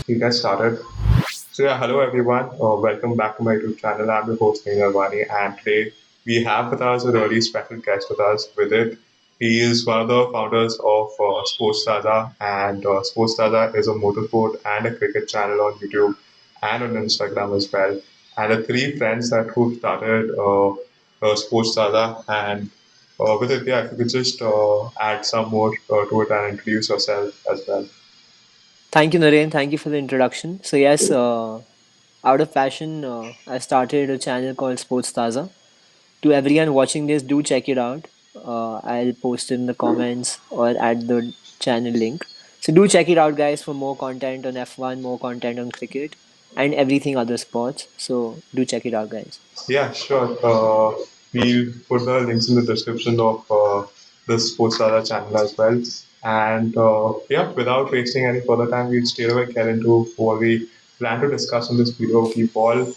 We get started. So yeah, hello everyone. Welcome back to my YouTube channel. I'm your host Naren Harwani, and today we have with us a really special guest with us, Vidit. He is one of the founders of Sportstaaza, and Sportstaaza is a motorsport and a cricket channel on YouTube and on Instagram as well. And the three friends that who started Sportstaaza, and with it, yeah, if you could just add some more to it and introduce yourself as well. Thank you, Naren. Thank you for the introduction. So yes, out of passion, I started a channel called Sportstaaza. To everyone watching this, do check it out. I'll post in the comments or add the channel link. So do check it out, guys, for more content on F1, more content on cricket, and everything other sports. So do check it out, guys. Yeah, sure. We'll put the links in the description of the Sportstaaza channel as well. And yeah, without wasting any further time, we'll straight away get into what we plan to discuss in this video. We've all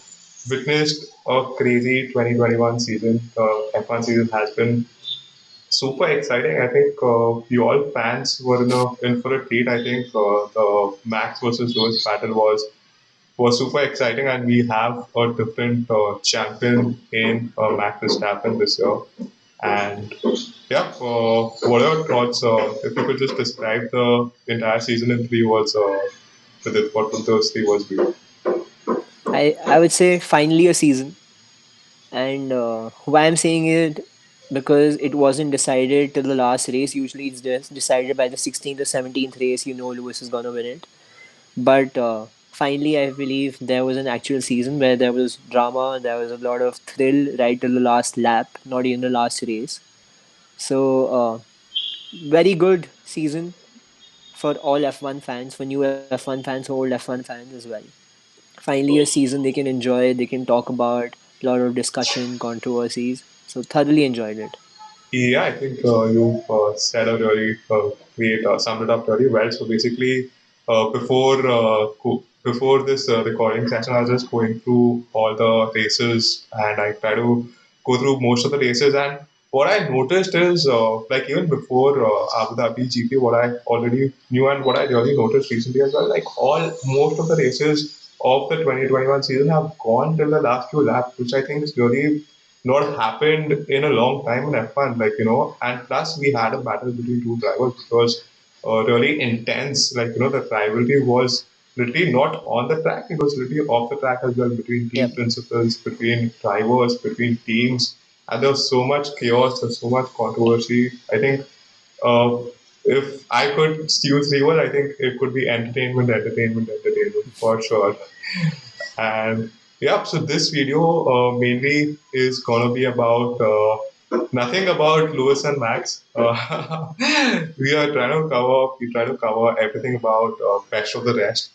witnessed a crazy 2021 season. The F1 season has been super exciting. I think we all fans were in for a treat. I think the Max versus Lewis battle was super exciting, and we have a different champion in Max Verstappen this year. And yeah, what are your thoughts? If you could just describe the entire season in 3 words, what would those 3 words be? I would say finally a season. And why I'm saying it because it wasn't decided till the last race. Usually it's just decided by the 16th or 17th race. You know Lewis is gonna win it. But finally, I believe there was an actual season where there was drama. There was a lot of thrill right till the last lap, not even the last race. So very good season for all F1 fans, for new F1 fans, old F1 fans as well. Finally, a season they can enjoy, they can talk about a lot of discussion, controversies. So thoroughly enjoyed it. Yeah, I think you said a really great, summed it up really well. So basically, before this recording session, I was just going through all the races, and I try to go through most of the races. And what I noticed is, like even before Abu Dhabi GP, what I already knew and what I really noticed recently as well, like most of the races of the 2021 season have gone till the last few laps, which I think is really not happened in a long time in F1, and plus we had a battle between two drivers, which was really intense. The rivalry was literally not on the track, it was literally off the track as well, between team Yep. principals, between drivers, between teams, and there was so much chaos, there's so much controversy. I think uh, if I could steal 3 words, I think it could be entertainment, entertainment, entertainment for sure. And yeah, so this video mainly is gonna be about nothing about Lewis and Max. We try to cover everything about best of the rest.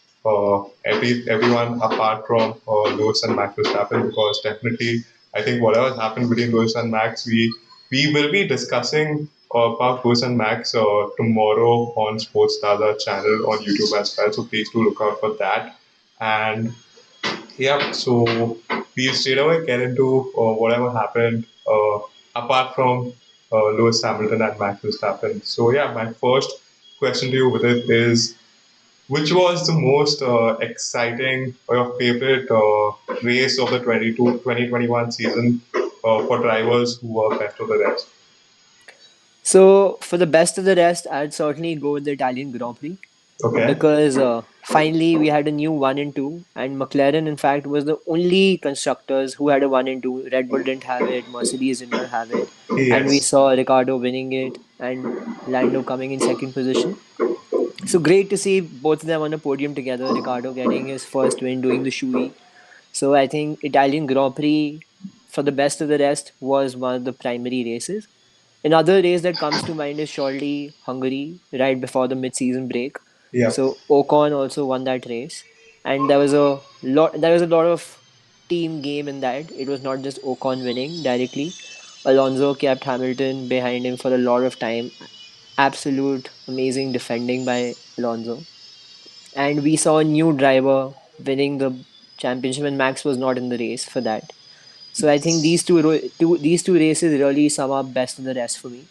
Everyone apart from Lewis and Max Verstappen, because definitely I think whatever happened between Lewis and Max, we will be discussing about Lewis and Max tomorrow on Sportstaaza channel on YouTube as well. So please do look out for that. And yeah, so we straight away get into whatever happened apart from Lewis Hamilton and Max Verstappen. So yeah, my first question to you with it is, which was the most exciting or your favorite race of the 2021 season for drivers who were best of the rest? So for the best of the rest, I'd certainly go with the Italian Grand Prix Okay. because finally we had a new one and two, and McLaren, in fact, was the only constructors who had a one and two. Red Bull didn't have it, Mercedes did not have it, and we Yes. saw Ricardo winning it and Lando coming in second position. So great to see both of them on a podium together. Ricardo getting his first win doing the Shui. So I think Italian Grand Prix, for the best of the rest, was one of the primary races. Another race that comes to mind is surely Hungary, right before the mid-season break. Yep. So Ocon also won that race, and there was a lot. There was a lot of team game in that. It was not just Ocon winning directly. Alonso kept Hamilton behind him for a lot of time. Absolute amazing defending by Alonso, and we saw a new driver winning the championship, and Max was not in the race for that. So I think these two races really sum up best of the rest for me.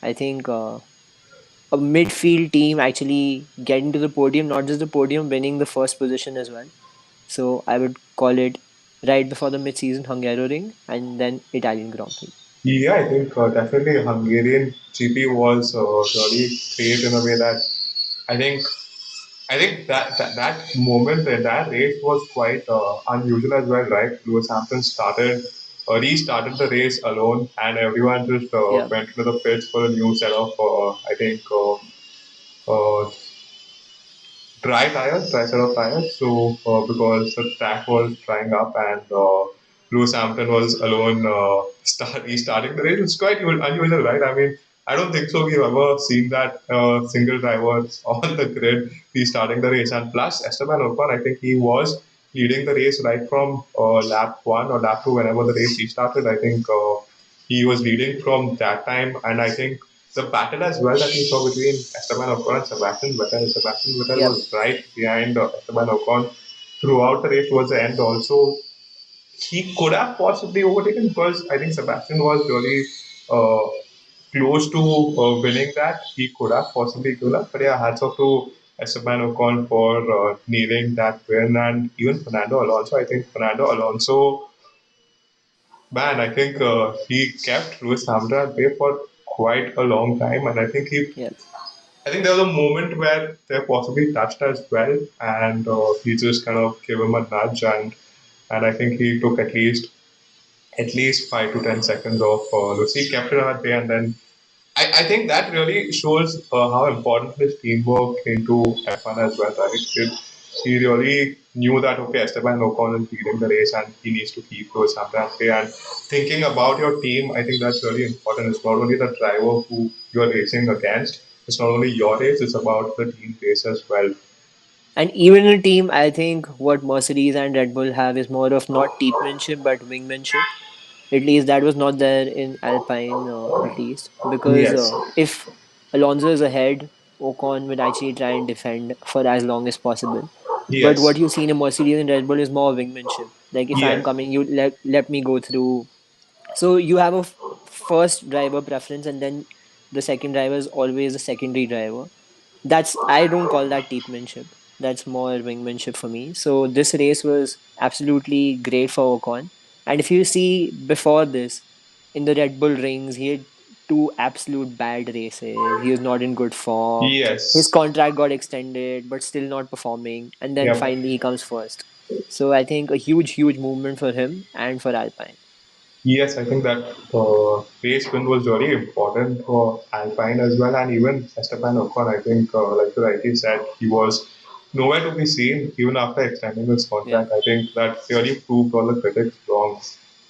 I think a midfield team actually getting to the podium, not just the podium, winning the first position as well. So I would call it right before the mid-season Hungaroring and then Italian Grand Prix. Yeah, I think definitely Hungarian GP was really great in a way that I think that moment, that race was quite unusual as well, right? Lewis Hampton restarted the race alone, and everyone just Yeah, went to the pits for a new set of, I think, uh, dry set of tires. So because the track was drying up and Lewis Hampton was alone restarting the race, it's quite unusual, right? I mean, I don't think so. We've ever seen that single driver on the grid restarting the race. And plus, Esteban Ocon, I think he was leading the race right from lap one or lap two, whenever the race restarted. I think he was leading from that time, and I think the battle as well that we saw between Esteban Ocon and Sebastian Vettel. Sebastian Vettel yeah, was right behind Esteban Ocon throughout the race towards the end. Also, he could have possibly overtaken because I think Sebastian was really uh, close to winning that. He could have possibly given up, but yeah, hats off to Esteban Ocon for nailing that win, and even Fernando Alonso. I think Fernando Alonso, man, I think he kept Lewis Hamilton at bay for quite a long time, and yeah. I think there was a moment where they possibly touched as well, and he just kind of gave him a nudge, and I think he took at least 5 to 10 seconds off Lewis. He kept it at bay, and then I think that really shows how important his teamwork into F1 as well, right? He really knew that, okay, Esteban Ocon is leading the race and he needs to keep those Sampras. And thinking about your team, I think that's really important. It's not only the driver who you are racing against, it's not only your race, it's about the team race as well. And even in a team, I think what Mercedes and Red Bull have is more of not teammanship but wingmanship. At least that was not there in Alpine, at least because Yes. if Alonso is ahead, Ocon would actually try and defend for as long as possible. But what Yes. you see in a Mercedes and Red Bull is more wingmanship. Like if I'm Yes. coming, you let me go through. So you have a first driver preference, and then the second driver is always a secondary driver. That's I don't call that teammanship. That's more wingmanship for me. So this race was absolutely great for Ocon. And if you see before this, in the Red Bull rings, he had two absolute bad races. He was not in good form. His Yes. contract got extended, but still not performing. And then Yep. finally he comes first. So I think a huge, huge movement for him and for Alpine. Yes, I think that race win was very important for Alpine as well, and even Esteban Ocon. I think, like you rightly said, he was nowhere to be seen even after extending his Yeah. contract. I think that really proved all the critics wrong,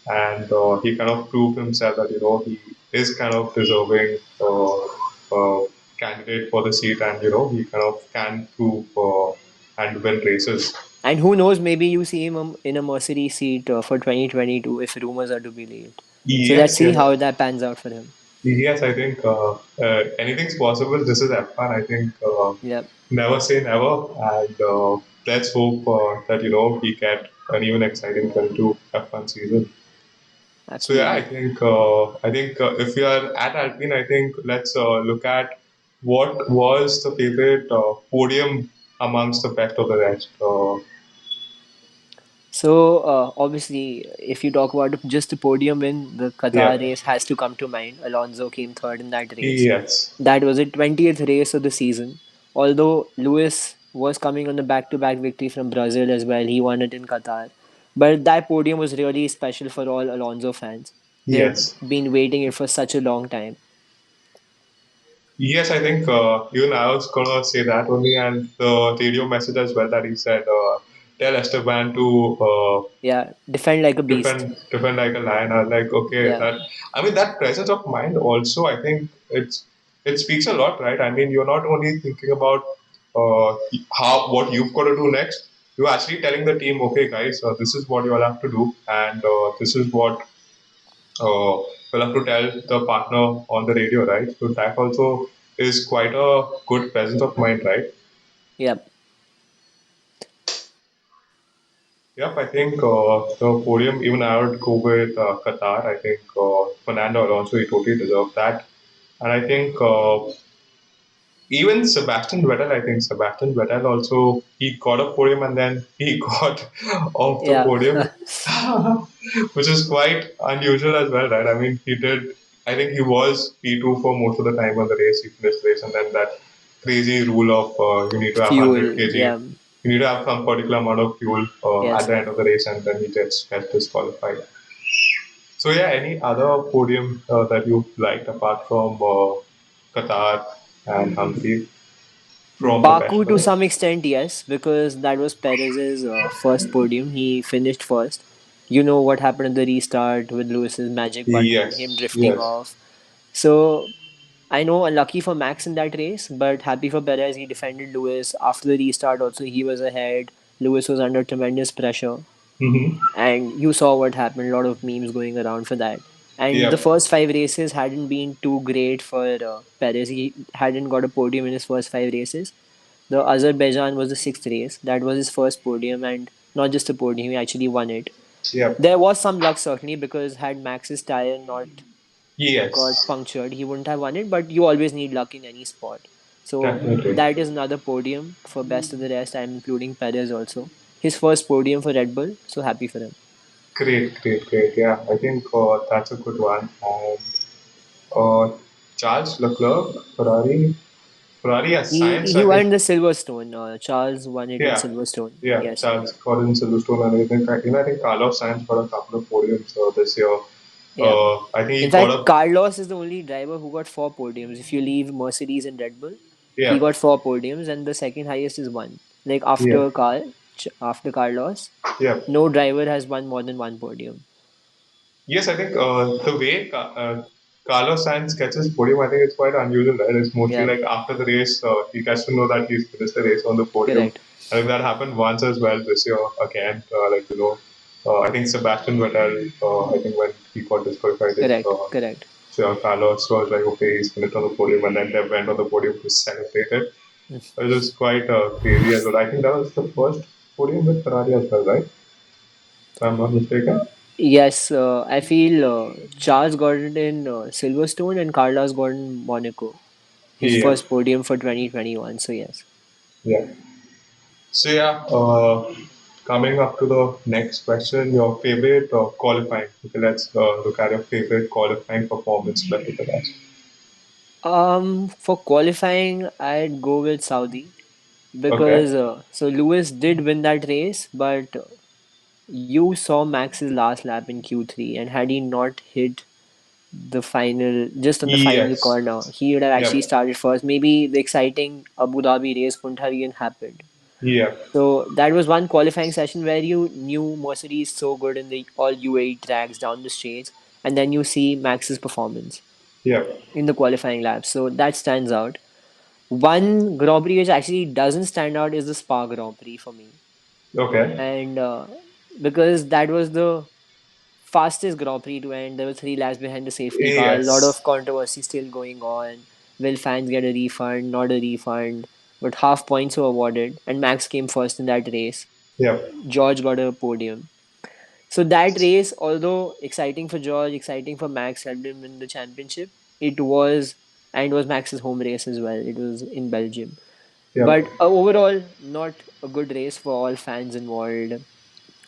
and he kind of proved himself that he is kind of deserving candidate for the seat, and he kind of can prove and win races. And who knows, maybe you see him in a Mercedes seat for 2022 if rumors are to be believed. So let's Yes, see yes. how that pans out for him. Yes, I think anything's possible. This is F1. I think Yeah, never say never, and let's hope that we get an even exciting 22 F1 season. So yeah, I absolutely. think if we are at Alpine, I think let's look at what was the favorite podium amongst the best of the rest. So obviously, if you talk about just the podium win, the Qatar Yeah. race has to come to mind. Alonso came third in that race. Yes. That was the 20th race of the season. Although Lewis was coming on the back-to-back victory from Brazil as well, he won it in Qatar. But that podium was really special for all Alonso fans. They had Yes. been waiting it for such a long time. Yes, I think even I was gonna say that only, and the radio message as well that he said, tell Esteban to Yeah, defend like a beast. defend like a lion. I was like, okay, Yeah, that I mean that presence of mind also. I think it speaks a lot, right? I mean, you're not only thinking about how what you've got to do next. You're actually telling the team, okay, guys, this is what you all have to do, and this is what we'll have to tell the partner on the radio, right? So that also is quite a good presence of mind, right? yeah. Yep, I think the podium, even I would go with Qatar. I think Fernando Alonso, he totally deserved that. And I think even Sebastian Vettel, I think Sebastian Vettel also he got a podium and then he got off the Yeah. podium, which is quite unusual as well, right? I mean, he did. I think he was P2 for most of the time on the race. He finished the race, and then that crazy rule of you need to have 100 Fuel. kg, Yeah. you need to have some particular amount of fuel at Yes. the end of the race, and then he gets disqualified. So yeah, any other podium that you liked apart from Qatar and Hungary from the best Baku to players? some extent, yes, because that was Perez's first podium. He finished first. You know what happened at the restart with Lewis's magic button, him Yes, drifting yes. off. So I know unlucky for Max in that race, but happy for Perez. He defended Lewis after the restart. Also, he was ahead. Lewis was under tremendous pressure, Mm-hmm. and you saw what happened. A lot of memes going around for that. And the Yep. first five races hadn't been too great for Perez. He hadn't got a podium in his first five races. The Azerbaijan was the sixth race. That was his first podium, and not just a podium, he actually won it. Yep. There was some luck certainly because had Max's tire not got Yes. punctured, he wouldn't have won it. But you always need luck in any sport. So Definitely. that is another podium for best of the rest. I'm including Perez also. His first podium for Red Bull, so happy for him. Great, great, great. Yeah, I think that's a good one. And uh, Charles Leclerc, Ferrari, Ferrari has He science. he I think. won the Silverstone. Charles won it in Yeah, Silverstone. yeah. Yes. Charles got in Silverstone, and I think Carlos Sainz got a couple of podiums this year. Yeah. I think he In got fact, a Carlos is the only driver who got four podiums. If you leave Mercedes and Red Bull, he yeah, got four podiums, and the second highest is one. Like yeah, After Carlos, yeah. no driver has won more than one podium. Yes, I think the way Carlos Sainz gets his podium, I think it's quite unusual, right? It's mostly Yeah, like after the race, he gets to know that he's finished the race on the podium. correct, I think that happened once as well this year again. I think Sebastian Vettel, I think when he got disqualified, I think correct. so Carlos was like, okay, he's finished on the podium, and then they went on the podium to celebrate it. It was quite crazy as well. I think that was the first podium with Ferrari as well, right? If I'm not mistaken. Yes, I feel Charles got it in Silverstone and Carlos got in Monaco. His Yeah, first podium for 2021. So yes. yeah. So yeah, coming up to the next question, your favorite qualifying. Okay, let's look at your favorite qualifying performance better than us. For qualifying, I'd go with Saudi Okay. because so Lewis did win that race, but you saw Max's last lap in Q3, and had he not hit the final, just on the final Yes. corner, he would have actually Yep. started first. Maybe the exciting Abu Dhabi race wouldn't have even happened. Yep. So that was one qualifying session where you knew Mercedes so good in the all UAE tracks down the straights, and then you see Max's performance Yep. in the qualifying laps. So that stands out. One Grand Prix which actually doesn't stand out is the Spa Grand Prix for me, Okay. and because that was the fastest Grand Prix to end. There were three laps behind the safety car. A lot of Yes. controversy still going on. Will fans get a refund? Not a refund. But half points were awarded, and Max came first in that race. Yep. George got a podium. So that race, although exciting for George, exciting for Max, helped him win the championship. It was, and it was Max's home race as well. It was in Belgium. Yep. But overall, not a good race for all fans involved.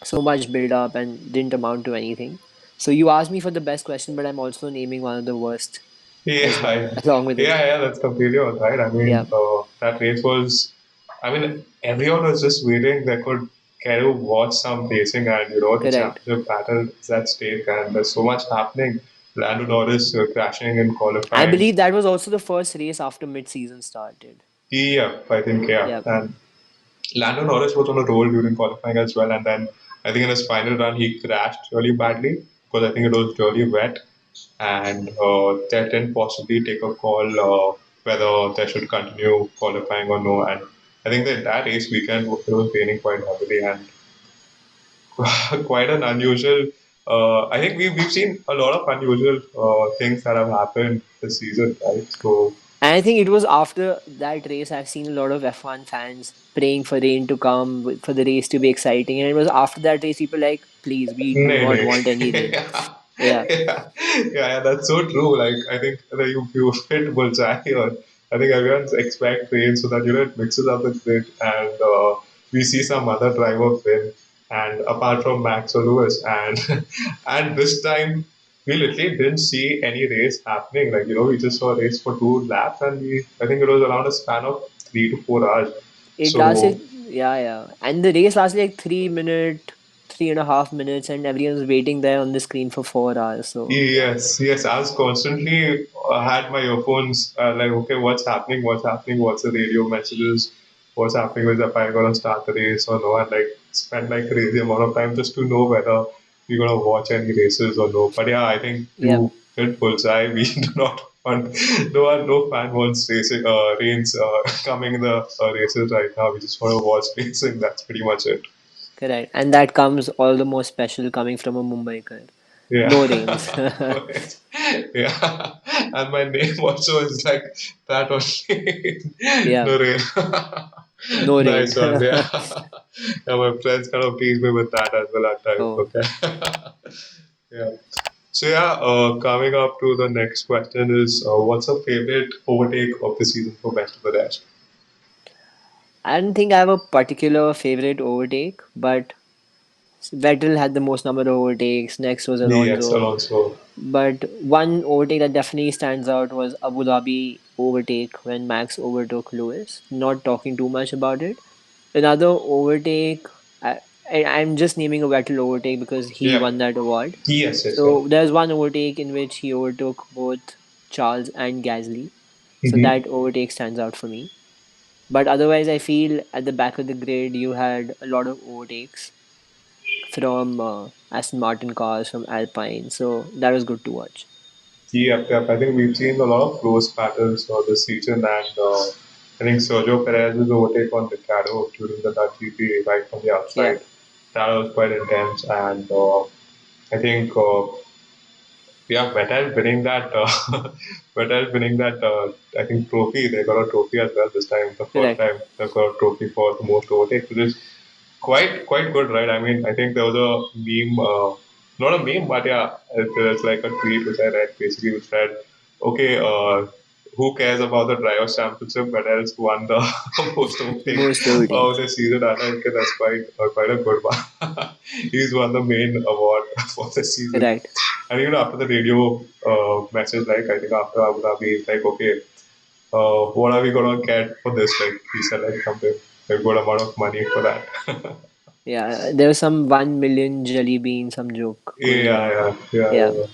So much build up and didn't amount to anything. So you asked me for the best question, but I'm also naming one of the worst as well, Yeah. along with it. Yeah. That's completely all right. I mean, Yeah, that race was. I mean, everyone was just waiting. They could kind of watch some racing, and the correct. championship battle is at stake, and there's so much happening. Lando Norris crashing in I qualifying. believe that was also the first race after mid-season started. Yeah, I think yeah. Yeah, And Lando Norris was on a roll during qualifying as well, and then I think in his final run he crashed really badly because I think it was really wet, and they didn't possibly take a call whether they should continue qualifying or no. And I think that that race weekend it was raining quite heavily and quite an unusual. I think we've seen a lot of unusual things that have happened this season, right? So and I think it was after that race I've seen a lot of F1 fans praying for rain to come, for the race to be exciting, and it was after that race people like, please, we do nay, not nay. want any rain. Yeah, Yeah, yeah, yeah, that's so true. Like I think that you hit bullseye here. I think everyone expects rain so that it mixes up the grid, and we see some other driver win. And apart from Max or Lewis, and and this time we literally didn't see any race happening. Like we just saw a race for 2 laps, and I think it was around a span of 3 to 4 hours. It So lasted, yeah, yeah. And the race lasted like 3 minute, 3.5 minutes, and everyone's waiting there on the screen for 4 hours. So yes, yes, I was constantly had my earphones like, okay, what's happening? What's happening? What's the radio messages? What's happening with if I'm gonna start the race or no? And like spend like crazy amount of time just to know whether we're gonna watch any races or no. But yeah, I think yeah, you hit bullseye. We do not want no fan wants racing rains coming in the races right now. We just want to watch racing. That's pretty much it. correct. And that comes all the more special coming from a Mumbaiker. Yeah. No rains. Yeah. And my name also is like that only. Yeah, Naren. no rain. Nice one. Yeah. Yeah, my friends kind of tease me with that as well at times. Oh, Okay. Yeah. So yeah, coming up to the next question is, what's your favorite overtake of the season for Best of the Rest? I don't think I have a particular favorite overtake, but Vettel had the most number of overtakes. Next was Yes, Alonso. Alonso. But one overtake that definitely stands out was Abu Dhabi overtake when Max overtook Lewis. Not talking too much about it. Another overtake, I'm just naming a Vettel overtake because he Yeah. won that award. Yes, yes, yeah. So there's one overtake in which he overtook both Charles and Gasly. So Mm-hmm. that overtake stands out for me. But otherwise, I feel at the back of the grid, you had a lot of overtakes from Aston Martin cars, from Alpine. So that was good to watch. Yep, yep. I think we've seen a lot of close battles this season, and I think Sergio Perez's overtake on Ricciardo during the Dutch GP right from the Yeah, outside, that was quite intense. And I think yeah, Vettel winning that, Vettel winning that, I think trophy. They got a trophy as well this time. The first correct. time they got a trophy for the most overtake, which is quite good, right? I mean, I think there was a meme, not a meme, but yeah, it's like a tweet which I read basically, which said, okay, who cares about the drivers' championship? But else won the most overtake Most of overtakes. the season. And I think that's quite a good one. He's won the main award for the season. Correct. And even after the radio message, like I think after Abu Dhabi, it's like, okay, what are we gonna get for this? Like he said, like something a good amount of money for that. Yeah, there was some 1 million jelly bean, some joke Yeah, going around. yeah, yeah, Yeah, yeah.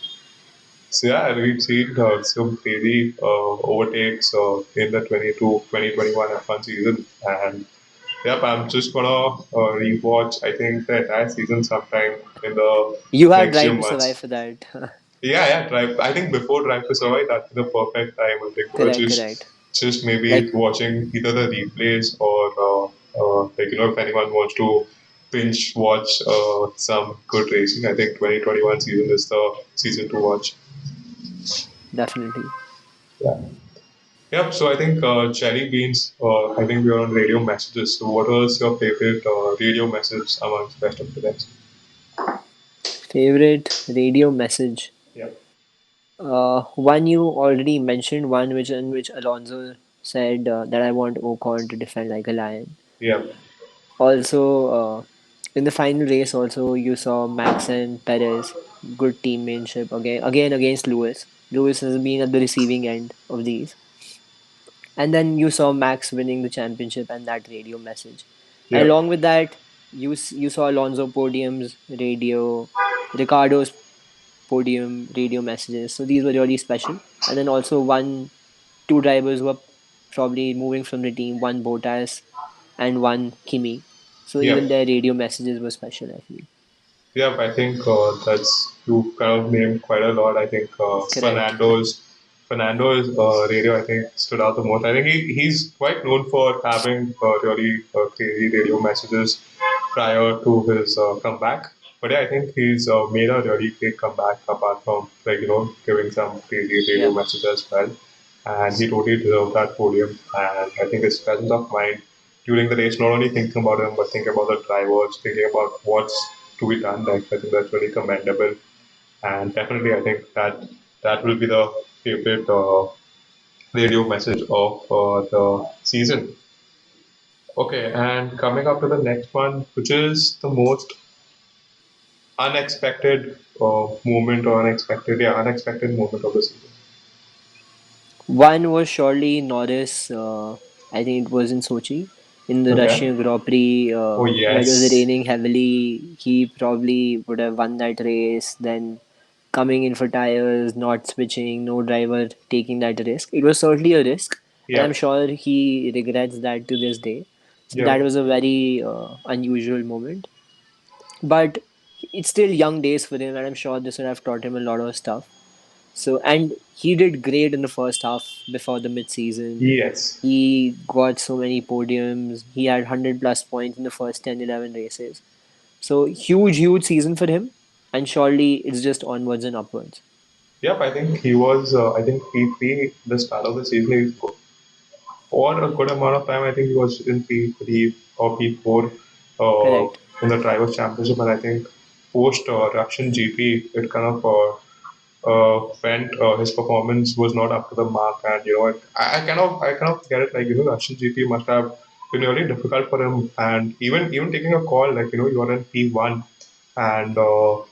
So yeah, we've seen some crazy overtakes in the 2021 F1 season, and yep, I'm just gonna rewatch. I think the entire season sometime in the you had next few Drive to Survive months. for that. Yeah, yeah, drive. I think before Drive to Survive, that's the perfect time. I think Correct, correct. just maybe Like, watching either the replays or like if anyone wants to binge watch some good racing. I think 2021 season is the season to watch. definitely. Yeah. Yep. So I think Cherry Beans. I think we are on radio messages. So what was your favorite radio message amongst best of the best? Favorite radio message. Yeah. One you already mentioned, one which in which Alonso said that I want Ocon to defend like a lion. Yeah. Also, in the final race, also you saw Max and Perez, good teammanship again against Lewis. Lewis has been at the receiving end of these. And then you saw Max winning the championship and that radio message. And Yeah. along with that, you saw Alonso podiums, radio, Ricardo's podium, radio messages. So these were really special. And then also two drivers were probably moving from the team, one Bottas and one Kimi. So Yeah. even their radio messages were special, I feel. Yeah, I think that's you kind of named quite a lot. I think Correct. Fernando's radio I think stood out the most. I think he's quite known for having really crazy radio messages prior to his comeback. But yeah, I think he's made a really great comeback apart from like giving some crazy radio Yeah, messages as well. And he totally deserved that podium. And I think his presence of mind during the race, not only thinking about him, but thinking about the drivers, thinking about what's to be done. Like I think that's really commendable, and definitely I think that will be the favorite radio message of the season. Okay, and coming up to the next one, which is the most unexpected moment or unexpected moment of the season. One was surely Norris. I think it was in Sochi in the Okay. Russian Grand Prix Oh where it was yes. raining heavily. He probably would have won that race. Then coming in for tires, not switching, no driver taking that risk. It was certainly a risk, and I'm Yep. sure he regrets that to this day. So that Yep. was a very unusual moment. But it's still young days for him, and I'm sure this would have taught him a lot of stuff. So, and he did great in the first half before the mid-season. Yes. He got so many podiums. He had 100 plus points in the first 10, 11 races. So, huge season for him. And surely it's just onwards and upwards. Yep. I think he was. I think P3 the start of the season. For a good amount of time, I think he was in P3 or P4 Correct. in the Drivers' Championship, and I think post Russian GP, it kind of went. His performance was not up to the mark, and I kind of get it. Like Russian GP must have been really difficult for him, and even taking a call like you're in P1 and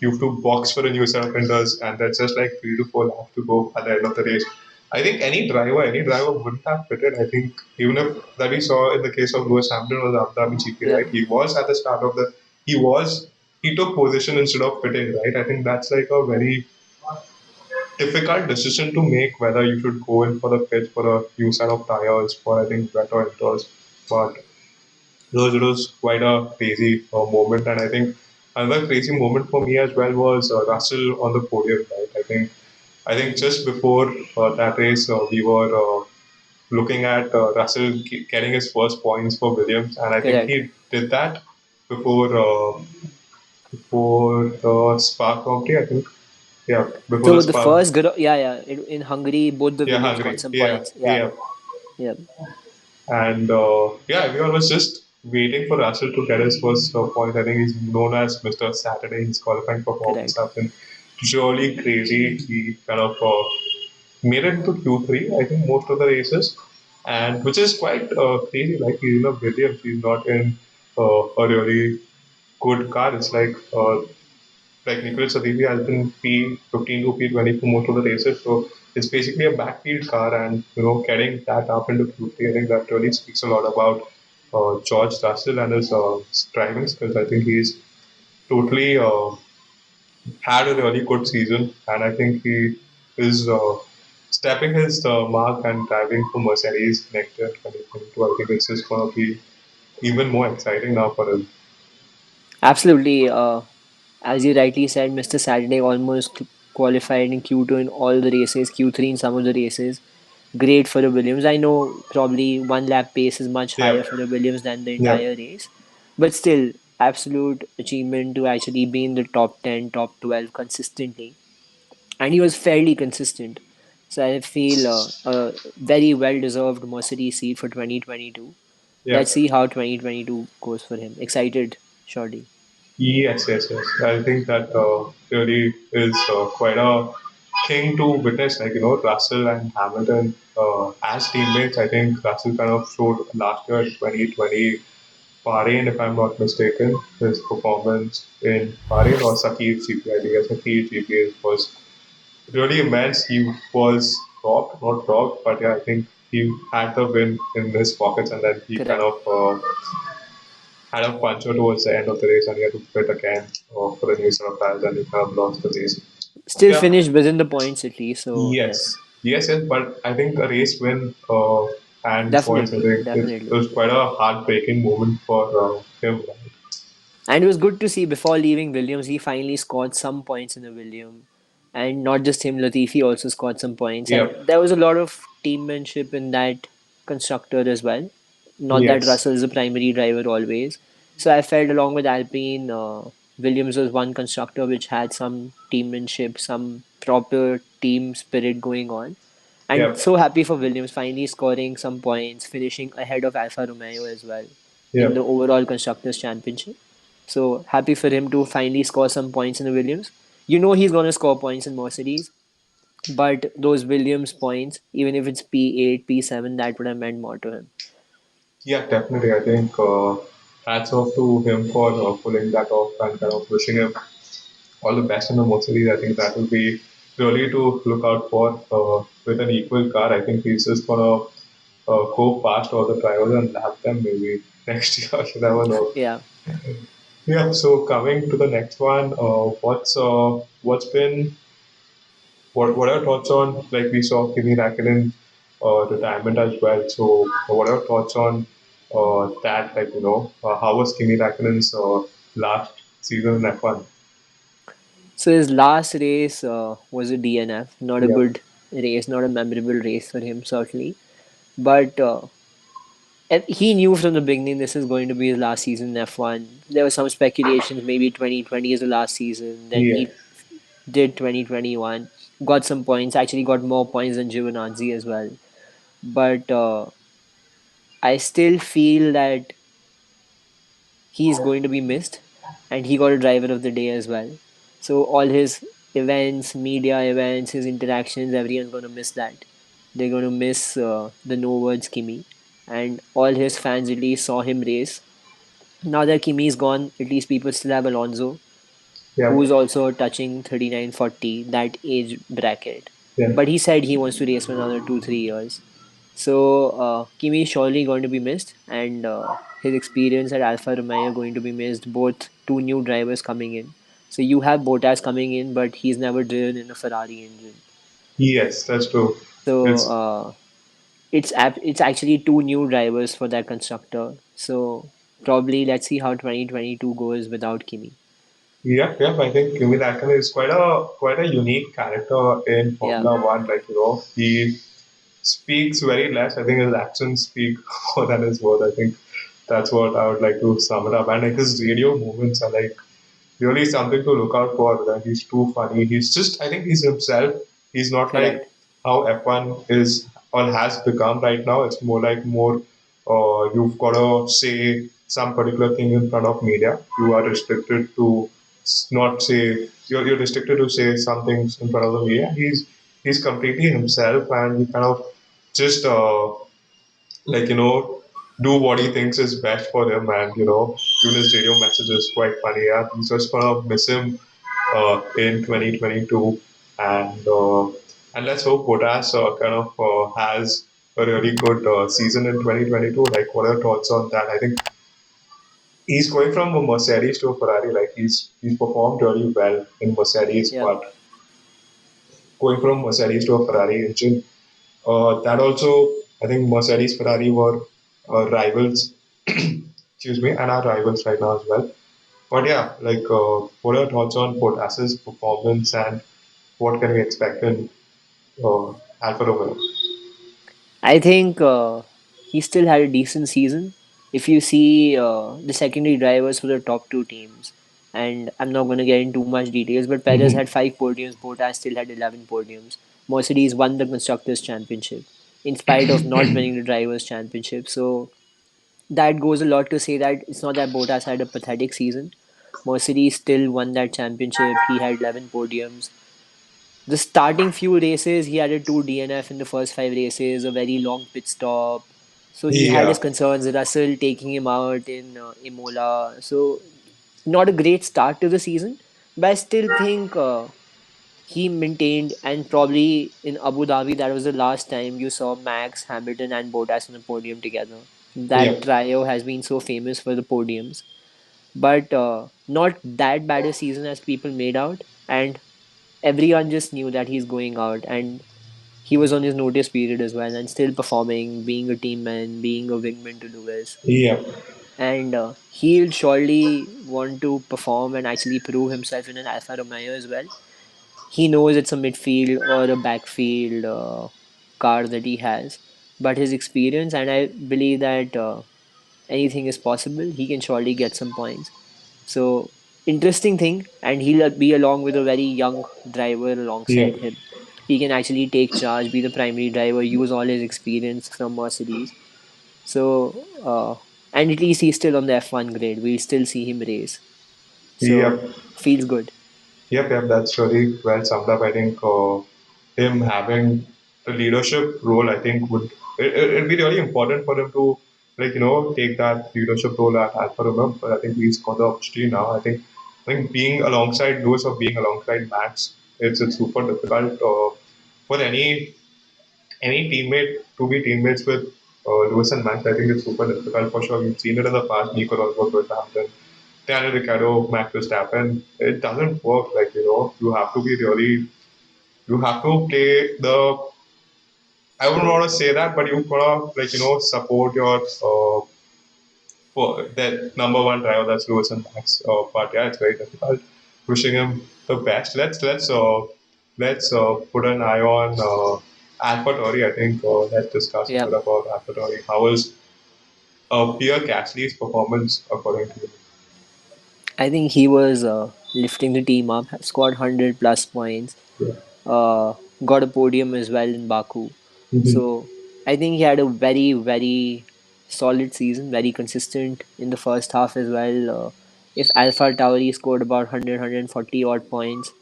you have to box for a new set of tenders, and that's just like 3 to 4 laps to go at the end of the race. I think any driver wouldn't have fitted. I think even if that we saw in the case of Lewis Hamilton or the Abu Dhabi GP, Yeah. right? He was at the start of the he took position instead of fitting, right? I think that's like a very difficult decision to make whether you should go in for the pit for a new set of tires for I think wet or inters. But it was quite a crazy moment, and I think another crazy moment for me as well was Russell on the podium. Right, I think just before that race, we were looking at Russell getting his first points for Williams, and I think Correct. he did that before before the Spa Grand Prix. I think yeah, before the So the Spa. first, in Hungary, both the Yeah, Williams got Hungary. some Yeah, points. Yeah. yeah. Yeah. And yeah, everyone was just waiting for Russell to get his first point. I think he's known as Mr. Saturday. His qualifying performance Correct. have been really crazy. He kind of made it into Q3, I think, most of the races, and which is quite crazy. Like he's in a Williams, he's not in a really good car. It's like Nicholas Sadivi has been P15 to P20 for most of the races. So it's basically a backfield car, and getting that up into Q3, I think that really speaks a lot about George Russell and his driving skills. I think he's totally had a really good season, and I think he is stepping his mark and driving for Mercedes next year, 2022. I think it's just going to be even more exciting now for him. Absolutely. As you rightly said, Mr. Saturday almost qualified in Q2 in all the races, Q3 in some of the races. Great for the Williams. I know probably one lap pace is much higher Yeah, for the Williams than the yeah. entire race, but still, absolute achievement to actually be in the top 10, top 12 consistently. And he was fairly consistent. So I feel a very well deserved Mercedes seat for 2022. Yeah. Let's see how 2022 goes for him. Excited, surely. Yes, yes, yes. I think that really is quite a thing to witness. Like, Russell and Hamilton as teammates. I think Russell kind of showed last year, 2020, Bahrain, if I'm not mistaken, his performance in Bahrain or Sakir GP. I think Sakir GP was really immense. He was robbed, not robbed, but yeah, I think he had the win in his pockets, and then he kind Correct. of had a puncture towards the end of the race, and he had to quit again for a new set of tires, and he kind of lost the race. Still Yeah, finished within the points at least. So yes, yes, yes, yes. But I think a race win and points. I definitely, think it definitely. was quite a heartbreaking moment for him. Right? And it was good to see before leaving Williams, he finally scored some points in the Williams. And not just him, Latifi also scored some points. Yeah. And there was a lot of teammanship in that constructor as well. Not that Yes. Russell is the primary driver always. So I felt along with Alpine, Williams was one constructor which had some teammanship, some proper team spirit going on. And Yeah. so happy for Williams finally scoring some points, finishing ahead of Alfa Romeo as well Yeah. in the overall Constructors' Championship. So happy for him to finally score some points in the Williams. You know he's going to score points in Mercedes. But those Williams points, even if it's P8, P7, that would have meant more to him. Yeah, definitely. I think hats off to him for pulling that off and kind of wishing him all the best in the Mercedes. I think that will be really to look out for with an equal car. I think he's just gonna go past all the drivers and lap them maybe next year. You never know. Yeah. Yeah. So coming to the next one, what's been what are your thoughts on, like we saw Kimi Raikkonen retirement as well. So what are your thoughts on that? Like how was Kimi Raikkonen's last season in F1? So his last race was a DNF, not a Yeah. good race, not a memorable race for him, certainly. But and he knew from the beginning this is going to be his last season in F1. There were some speculations, maybe 2020 is the last season. Then Yeah. he did 2021, got some points, actually got more points than Giovinazzi as well. But I still feel that he is going to be missed, and he got a driver of the day as well. So all his events, media events, his interactions, everyone's going to miss that. They're going to miss the no words Kimi, and all his fans at least saw him race. Now that Kimi is gone, at least people still have Alonso, Yeah. who's also touching 39-40, that age bracket. Yeah. But he said he wants to race for another 2-3 years. So Kimi is surely going to be missed, and his experience at Alfa Romeo going to be missed. Both two new drivers coming in. So you have Bottas coming in, but he's never driven in a Ferrari engine. Yes, that's true. So It's it's actually two new drivers for that constructor. So probably let's see how 2022 goes without Kimi. yeah, yeah. I think Kimi Raikkonen is quite a unique character in Yeah, Formula One. Like he speaks very less. I think his actions speak more than his words. I think that's what I would like to sum it up. And like his radio movements are like really something to look out for. That he's too funny. He's just, I think he's himself. He's not like correct. how F1 is or has become right now. It's more like you've got to say some particular thing in front of media. You are restricted to not say, you're restricted to say some things in front of the media. He's completely himself, and he kind of just like do what he thinks is best for him, and even his radio message is quite funny. Yeah, he's just gonna miss him in 2022, and let's hope Bottas kind of has a really good season in 2022. Like, what are your thoughts on that? I think he's going from a Mercedes to a Ferrari. Like, he's performed really well in Mercedes, Yeah, but going from Mercedes to a Ferrari engine, that also, I think Mercedes Ferrari were rivals, excuse me, and are rivals right now as well. But yeah, like, what are your thoughts on Bottas's performance, and what can we expect in uh, Alfa Romeo? I think he still had a decent season. If you see the secondary drivers for the top two teams, and I'm not going to get into too much details, but Perez Mhm. had 5 podiums, Bottas still had 11 podiums. Mercedes won the Constructors' Championship in spite of not winning the Drivers' Championship. So that goes a lot to say that it's not that Bottas had a pathetic season. Mercedes still won that championship. He had 11 podiums. The starting few races, he had a two DNF in the first 5 races, a very long pit stop. So he had Yeah, his concerns. Russell taking him out in Imola. So not a great start to the season, but I still think he maintained. And probably in Abu Dhabi, that was the last time you saw Max, Hamilton, and Bottas on the podium together. yeah, That trio has been so famous for the podiums, but not that bad a season as people made out. And everyone just knew that he's going out, and he was on his notice period as well, and still performing, being a team man, being a wingman to Lewis. yeah, And he'll surely want to perform and actually prove himself in an Alfa Romeo as well. He knows it's a midfield or a backfield car that he has, but his experience, and I believe that anything is possible, he can surely get some points. So interesting thing, and he'll be along with a very young driver yeah, alongside him. He can actually take charge, be the primary driver, use all his experience from Mercedes. So and at least he's still on the F1 grade. We'll still see him race. yeah, So feels good. yep, yep. That's really well summed up. I think. him having the leadership role, I think it'd be really important for him to take that leadership role at Alfa Romeo. But I think he's got the opportunity now. I think being alongside Lewis or being alongside Max, it's super difficult for any teammate to be teammates with Lewis and Max. I think it's super difficult for sure. We've seen it in the past. Nico Rosberg, for example, Daniel Ricciardo, Max Verstappen. It doesn't work. You have to be really, you have to play the. I wouldn't want to say that, but you gotta support your that number one driver, that's Lewis and Max. But yeah, it's very difficult. Wishing him the best. Let's put an eye on AlphaTauri. I think let's discuss a Yeah, bit about AlphaTauri. How was Pierre Gasly's performance according to you? I think he was lifting the team up, scored 100 plus points, Yeah. uh, got a podium as well in Baku. Mm-hmm. So I think he had a very, very solid season, very consistent in the first half as well. If Alpha Tauri scored about 100, odd points,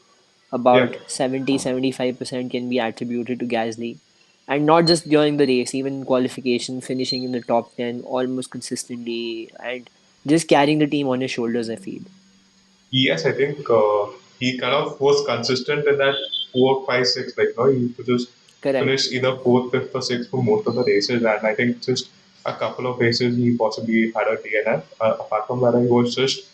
Yeah. about 70-75% can be attributed to Gasly. And not just during the race, even in qualification, finishing in the top 10 almost consistently and just carrying the team on his shoulders, I feel. Yes, I think he kind of was consistent in that 4, 5, 6. He used to just Correct. finish either fourth, fifth, or sixth for most of the races. And I think just a couple of races he possibly had a DNF. Apart from that, he was just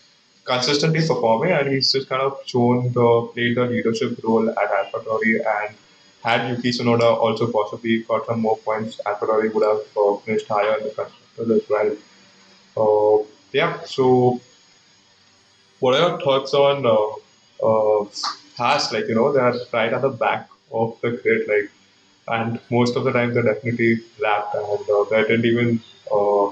consistently performing, and he's just kind of shown the played the leadership role at AlphaTauri. And had Yuki Tsunoda also possibly got some more points, AlphaTauri would have finished higher in the constructors as well. Yeah, so what are your thoughts on Haas? They're right at the back of the grid, and most of the time they're definitely lapped, and they didn't even uh,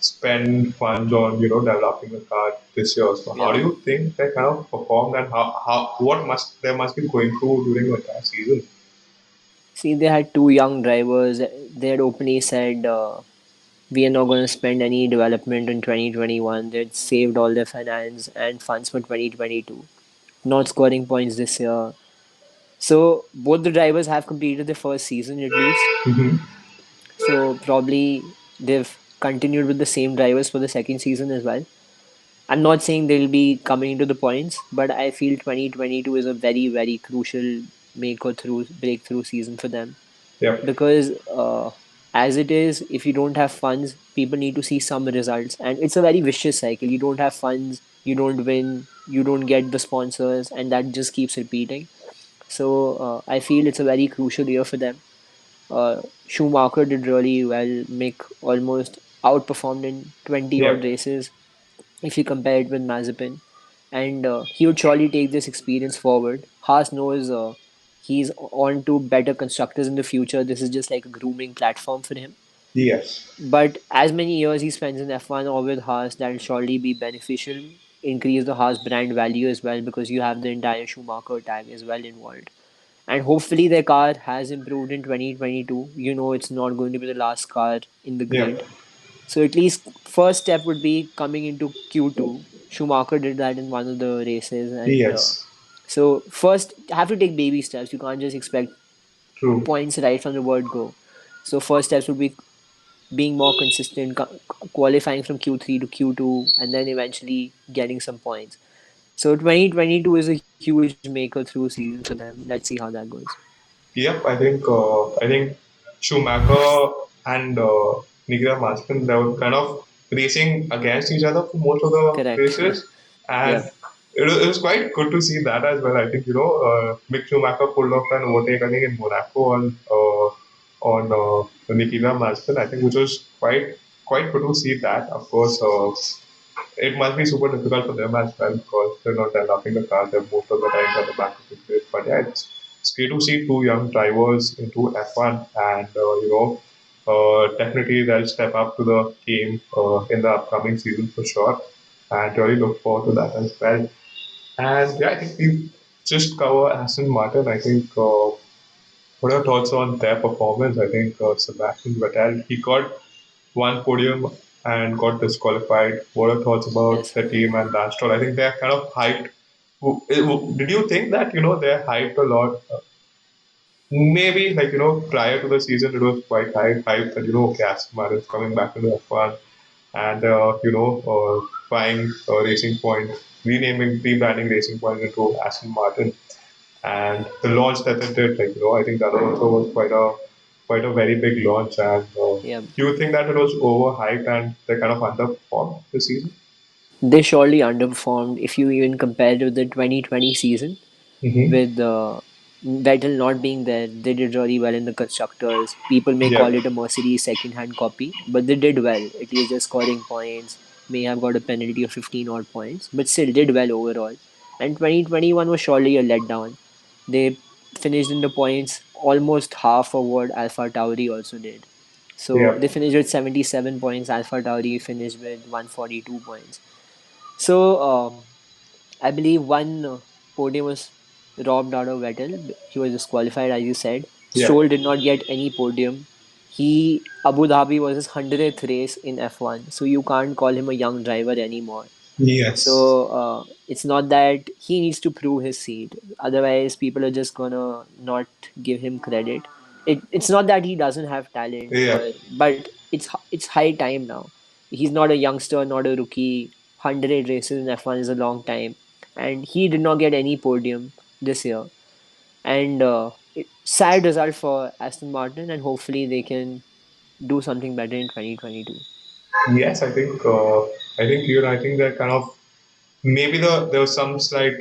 spend funds on developing the car this year. So how Yeah. do you think they kind of performed, and how what must they must be going through during the entire season? See, they had two young drivers. They had openly said, we are not going to spend any development in 2021. They'd saved all their finance and funds for 2022. Not scoring points this year. So both the drivers have completed the first season at least. Mm-hmm. So probably they've continued with the same drivers for the second season as well. I'm not saying they'll be coming into the points, but I feel 2022 is a very, very crucial make or through breakthrough season for them Yeah. because as it is, if you don't have funds, people need to see some results, and it's a very vicious cycle. You don't have funds, you don't win, you don't get the sponsors, and that just keeps repeating. So I feel it's a very crucial year for them. Schumacher did really well. Mick almost outperformed in 20 Yeah. odd races if you compare it with Mazepin. And he would surely take this experience forward. Haas knows he's on to better constructors in the future. This is just like a grooming platform for him. Yes. But as many years he spends in F1 or with Haas, that'll surely be beneficial. Increase the Haas brand value as well because you have the entire Schumacher tag as well involved. And hopefully their car has improved in 2022. You know it's not going to be the last car in the Yeah. grid. So at least first step would be coming into Q2. Schumacher did that in one of the races, and Yes. so first have to take baby steps. You can't just expect True. points right from the word go. So first steps would be being more consistent, qualifying from Q3 to Q2, and then eventually getting some points. So 2022 is a huge maker through season for them. Let's see how that goes. Yep, I think Schumacher and Nigel Mansell, they were kind of racing against each other for most of the Correct. races, and Yeah. it was quite good to see that as well. I think Mick Schumacher pulled off an overtake, I think, in Monaco on Nikita Mazepin, I think, which was quite good to see that. Of course, it must be super difficult for them as well because they're not developing the car. They're most of the time at the back of the grid. But yeah, it's great to see two young drivers into F1, and definitely they'll step up to the game in the upcoming season for sure. And really look forward to that as well. And yeah, I think we just cover Aston Martin. I think what are your thoughts on their performance? I think Sebastian Vettel, he got one podium and got disqualified. What are your thoughts about Yes. the team and Lance Stroll? I think they're kind of hyped. Did you think that they're hyped a lot? maybe like prior to the season it was quite hype that okay, Aston Martin's coming back to the F1 and buying Racing Point, renaming, rebranding Racing Point into Aston Martin, and the launch that they did, like I think that also was quite a very big launch. And Yeah, do you think that it was overhyped and they kind of underperformed this season? they surely underperformed if you even compare it with the 2020 season Mm-hmm. with Vettel not being there. They did really well in the constructors. People may Yeah. call it a Mercedes second-hand copy, but they did well. At least they're scoring points. May have got a penalty of 15 odd points, but still did well overall. And 2021 was surely a letdown. They finished in the points almost half of what Alpha Tauri also did. So Yeah. they finished with 77 points. Alpha Tauri finished with 142 points. So I believe one podium was robbed out of Vettel. He was disqualified, as you said. Yeah. Stroll did not get any podium. Abu Dhabi was his 100th race in F1, so you can't call him a young driver anymore. Yes. So it's not that he needs to prove his seat. Otherwise, people are just gonna not give him credit. It's not that he doesn't have talent, Yeah. but it's high time now. He's not a youngster, not a rookie. 100 races in F1 is a long time, and he did not get any podium this year. And sad result for Aston Martin, and hopefully they can do something better in 2022. Yes, I think they're kind of maybe there was some slight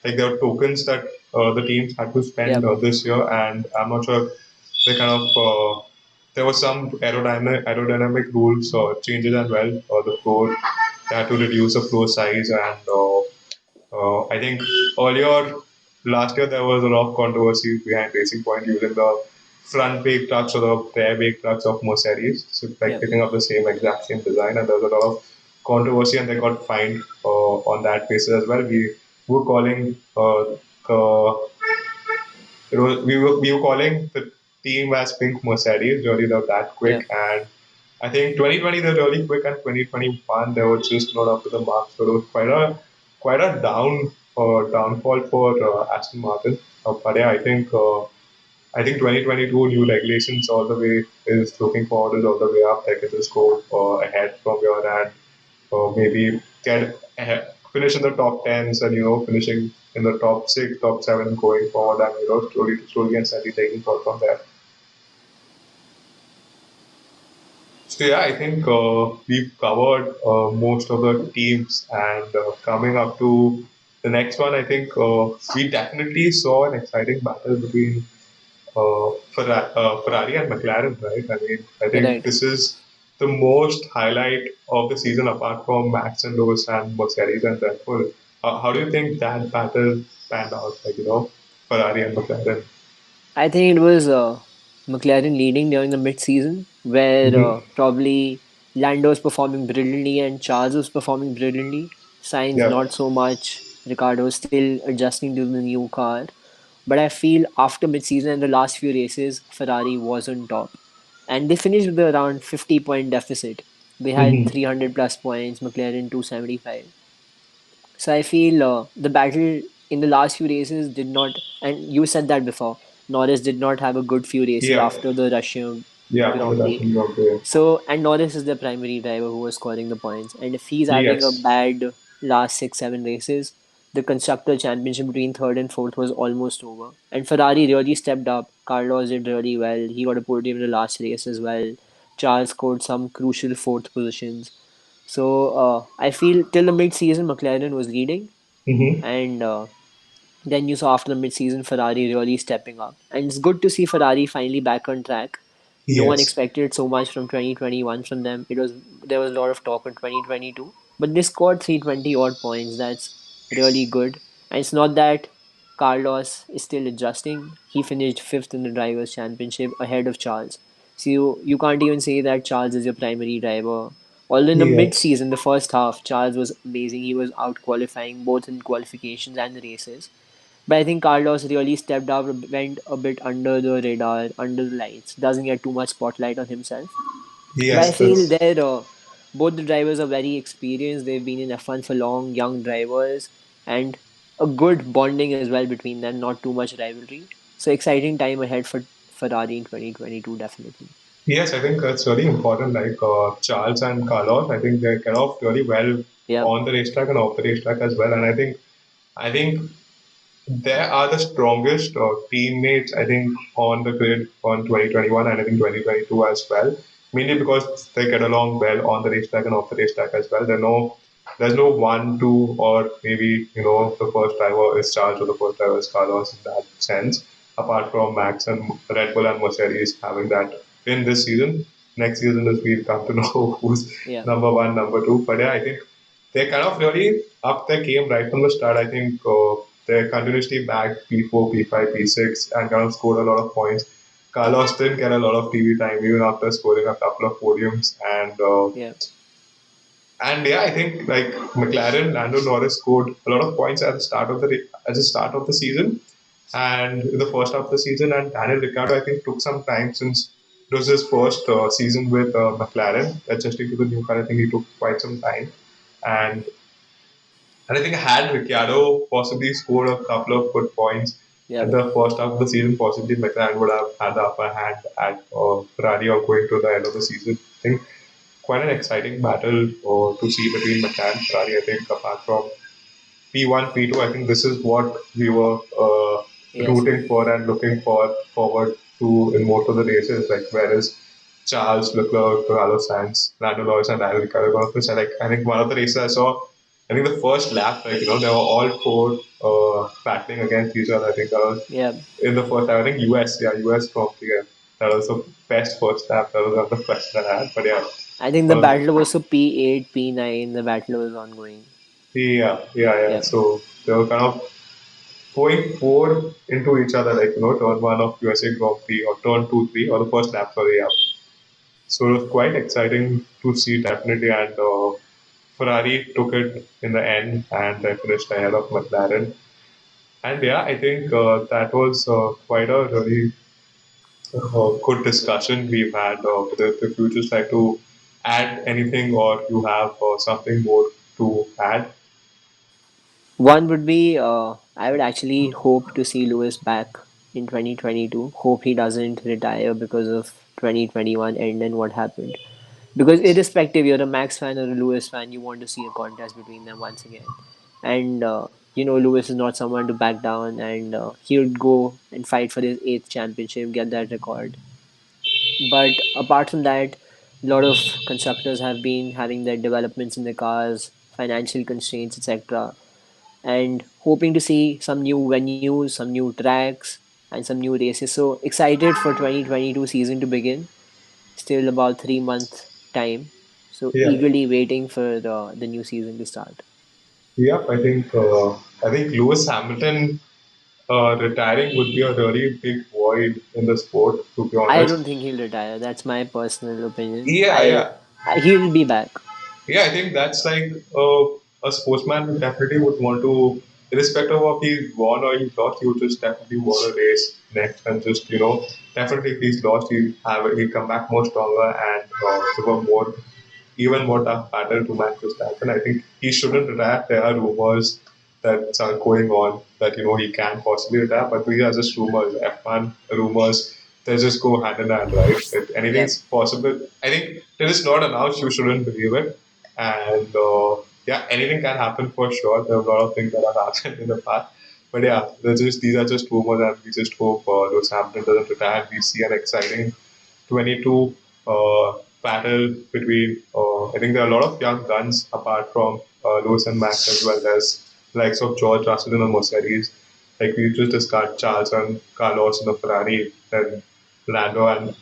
like there were tokens that the teams had to spend Yep, this year, and I'm not sure they kind of there was some aerodynamic rules changes as well. The floor they had to reduce the floor size, and I think earlier last year there was a lot of controversy behind Racing Point using the front brake trucks or the rear brake trucks of Mercedes, so like yep, picking up the exact same design, and there was a lot of controversy, and they got fined on that basis as well. We were calling the we were calling the team as Pink Mercedes. Really, they're that quick, yep. and I think 2020 they're really quick, and 2021 they were just not up to the mark. So it was quite a downfall for Aston Martin. But yeah, I think 2022 new regulations all the way is looking forward is all the way up. They can just go ahead from here and maybe get ahead, finish in the top tens and finishing in the top six, top seven going forward, and slowly and steadily taking forward from there. So yeah, I think we've covered most of the teams, and coming up to the next one, I think we definitely saw an exciting battle between Ferrari and McLaren, right? I mean, I think Right. this is the most highlight of the season apart from Max and Lewis and Mercedes and Red Bull. How do you think that battle panned out? Like, Ferrari and McLaren. I think it was McLaren leading during the mid-season, where Mm-hmm. probably Lando was performing brilliantly and Charles was performing brilliantly. Sainz Yeah. not so much. Ricardo was still adjusting to the new car. But I feel after mid-season and the last few races, Ferrari was on top. And they finished with around 50-point deficit. They had Mm-hmm. 300 plus points, McLaren 275. So I feel the battle in the last few races did not, and you said that before, Norris did not have a good few races Yeah. after the Russia Yeah. After Grand that, Prix. okay. So, and Norris is the primary driver who was scoring the points. And if he's having a Yes. bad last 6, 7 races, the constructor championship between third and fourth was almost over. And Ferrari really stepped up. Carlos did really well. He got a podium in the last race as well. Charles scored some crucial fourth positions. So I feel till the mid-season, McLaren was leading, Mm-hmm. and then you saw after the mid-season Ferrari really stepping up, and it's good to see Ferrari finally back on track. No one Yes. expected so much from 2021 from them. There was a lot of talk in 2022, but they scored 320 odd points. That's really good, and it's not that Carlos is still adjusting. He finished fifth in the drivers' championship ahead of Charles. So you can't even say that Charles is your primary driver. Although in the Yes. mid-season, the first half, Charles was amazing. He was out qualifying both in qualifications and the races. But I think Carlos really stepped up, went a bit under the radar, under the lights, doesn't get too much spotlight on himself. But I Yes. feel That's that both the drivers are very experienced. They've been in F1 for long, young drivers, and a good bonding as well between them, not too much rivalry. So exciting time ahead for Ferrari in 2022, definitely. Yes, I think that's really important. Like Charles and Carlos, I think they get off really well Yeah, on the racetrack and off the racetrack as well. And I think they are the strongest teammates, I think, on the grid on 2021 and I think 2022 as well. Mainly because they get along well on the racetrack and off the racetrack as well. There's no one, two, or maybe the first driver is Charles or the first driver is Carlos in that sense. Apart from Max and Red Bull and Mercedes having that in this season, next season is we'll come to know who's yeah, number one, number two. But yeah, I think they kind of really upped their game right from the start. I think they continuously bagged P4, P5, P6 and kind of scored a lot of points. Carlos didn't get a lot of TV time even after scoring a couple of podiums. yeah, And yeah, I think like McLaren, Lando Norris scored a lot of points at the start of the season and in the first half of the season. And Daniel Ricciardo, I think, took some time since it was his first season with McLaren. Adjusting to the new car, I think he took quite some time. And and I think had Ricciardo possibly scored a couple of good points yeah. at the first half of the season, possibly McLaren would have had the upper hand at Ferrari or going to the end of the season. I think quite an exciting battle to see between McLaren and Ferrari. I think apart from P1, P2, I think this is what we were Yes, rooting for and looking forward to in most of the races. Like whereas Charles Leclerc, Carlos Sainz, Lando Norris, and Daniel Ricciardo. I think one of the races I saw, I think the first lap, like they were all four battling against each other. I think that was yeah. in the first lap. I think US probably. Yeah. That was the best first lap. That was one of the question I had. But yeah, I think the one of the, battle was so P8, P9. The battle was ongoing. yeah. Yeah, So they were kind of going four into each other, like turn one of USA Grand Prix or turn two, three, or the first lap. Sorry, yeah. So it was quite exciting to see definitely, and Ferrari took it in the end and they finished ahead of McLaren. And yeah, I think that was quite a really good discussion we've had. If you just like to add anything or you have something more to add, one would be I would actually hope to see Lewis back in 2022. Hope he doesn't retire because of 2021 end and what happened. Because irrespective, you're a Max fan or a Lewis fan, you want to see a contest between them once again. And Lewis is not someone to back down, and he would go and fight for his eighth championship, get that record. But apart from that, a lot of constructors have been having their developments in the cars, financial constraints, etc., and hoping to see some new venues, some new tracks, and some new races. So excited for 2022 season to begin. Still about 3 month time. So yeah, eagerly waiting for the new season to start. yeah, I think Lewis Hamilton retiring would be a really big void in the sport, to be I honest. don't think he'll retire. That's my personal opinion. Yeah, yeah, He'll be back. yeah. I think that's like a sportsman definitely would want to, irrespective of he won or he lost, he would just definitely want to race next and just definitely if he's lost, he'll come back more stronger and give a more even more tough battle to Max Verstappen. I think he shouldn't retire. There are rumors that are going on that he can possibly retire, but these are just rumors. F1 rumors, they just go hand in hand, right? If Yeah, anything's possible, I think till it's not announced, you shouldn't believe it. And yeah, anything can happen for sure. There are a lot of things that have happened in the past. But yeah, these are just rumors, and we just hope Lewis Hamilton doesn't retire. And we see an exciting 22 battle between, I think there are a lot of young guns apart from Lewis and Max as well as likes of George Russell in the Mercedes. Like we just discussed Charles and Carlos in the Ferrari, then Lando and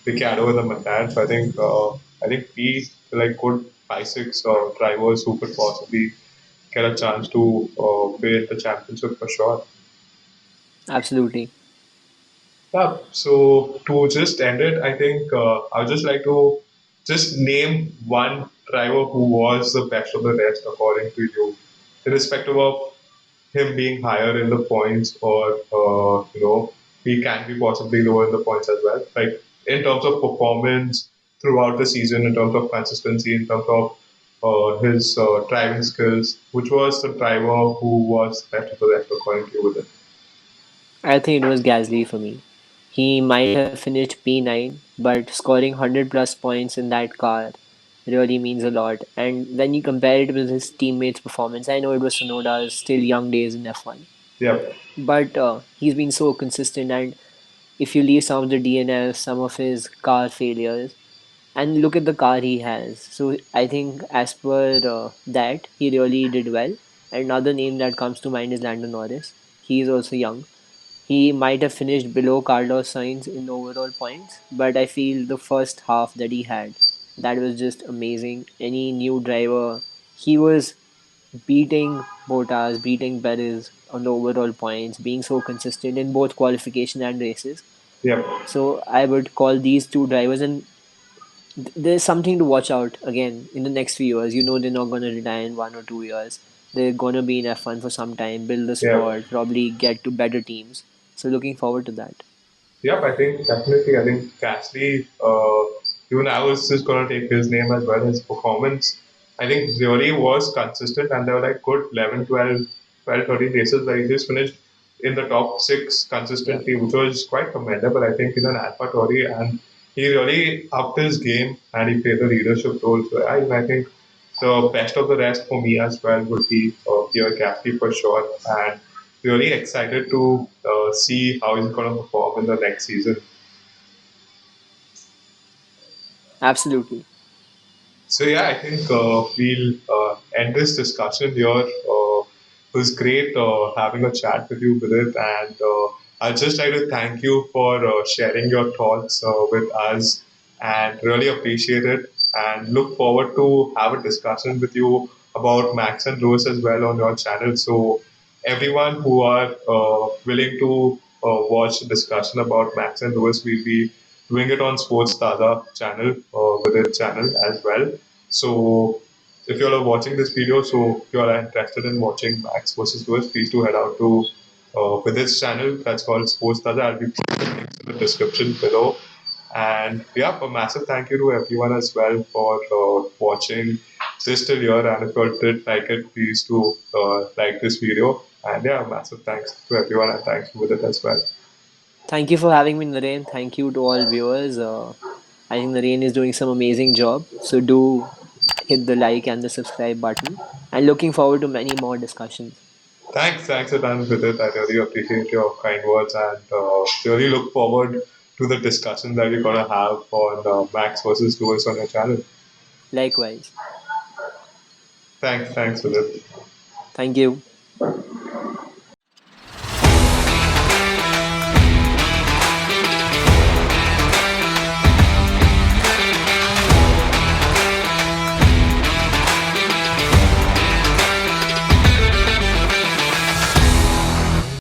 Ricciardo in the McLaren. So I think we like good 5, 6 drivers who could possibly get a chance to win the championship for sure. absolutely. Yeah, so to just end it, I think I would just like to just name one driver who was the best of the rest according to you, irrespective of him being higher in the points or he can be possibly lower in the points as well. Like in terms of performance throughout the season, in terms of consistency, in terms of his driving skills, which was the driver who was best of the rest according to you with it? I think it was Gasly for me. He might have finished P9, but scoring 100 plus points in that car really means a lot. And when you compare it with his teammates' performance, I know it was Sonoda's still young days in F1, Yep, but he's been so consistent. And if you leave some of the DNF, some of his car failures, and look at the car he has. So I think as per that, he really did well. Another name that comes to mind is Lando Norris. He is also young. He might have finished below Carlos Sainz in overall points, but I feel the first half that he had, that was just amazing. Any new driver, he was beating Bottas, beating Perez on the overall points, being so consistent in both qualification and races. yep. So I would call these two drivers, and there's something to watch out again in the next few years. You know, they're not going to retire in 1 or 2 years. They're going to be in F1 for some time, build the Yeah. squad, probably get to better teams. So looking forward to that. Yep, I think definitely. I think Gasly, even I was just gonna take his name as well. His performance, I think, really was consistent, and there were like good 11, 12, 12, 13 races where he just finished in the top six Yeah, consistently, which was quite commendable. I think in an AlphaTauri, and he really upped his game and he played the leadership role. So I think the best of the rest for me as well would be Pierre Gasly for sure, and really excited to see how he's going to perform in the next season. absolutely. So yeah, I think we'll end this discussion here. It was great having a chat with you, Vidit, and I'd just like to thank you for sharing your thoughts with us, and really appreciate it. And look forward to have a discussion with you about Max and Lewis as well on your channel. So everyone who are willing to watch the discussion about Max and Lewis, we'll be doing it on Sportstaaza channel, with its channel as well. So if you're watching this video, so if you are interested in watching Max versus Lewis, please do head out to with his channel that's called Sports Taza. I'll be putting the links in the description below. And yeah, a massive thank you to everyone as well for watching this till here. And if you did like it, please do like this video. And yeah, massive thanks to everyone and thanks with it as well. Thank you for having me, Naren. Thank you to all viewers. I think Naren is doing some amazing job. So do hit the like and the subscribe button. And looking forward to many more discussions. Thanks a ton with it. I really appreciate your kind words and really look forward to the discussion that we're gonna have on Max versus Lewis on your channel. Likewise. Thanks with it. Thank you.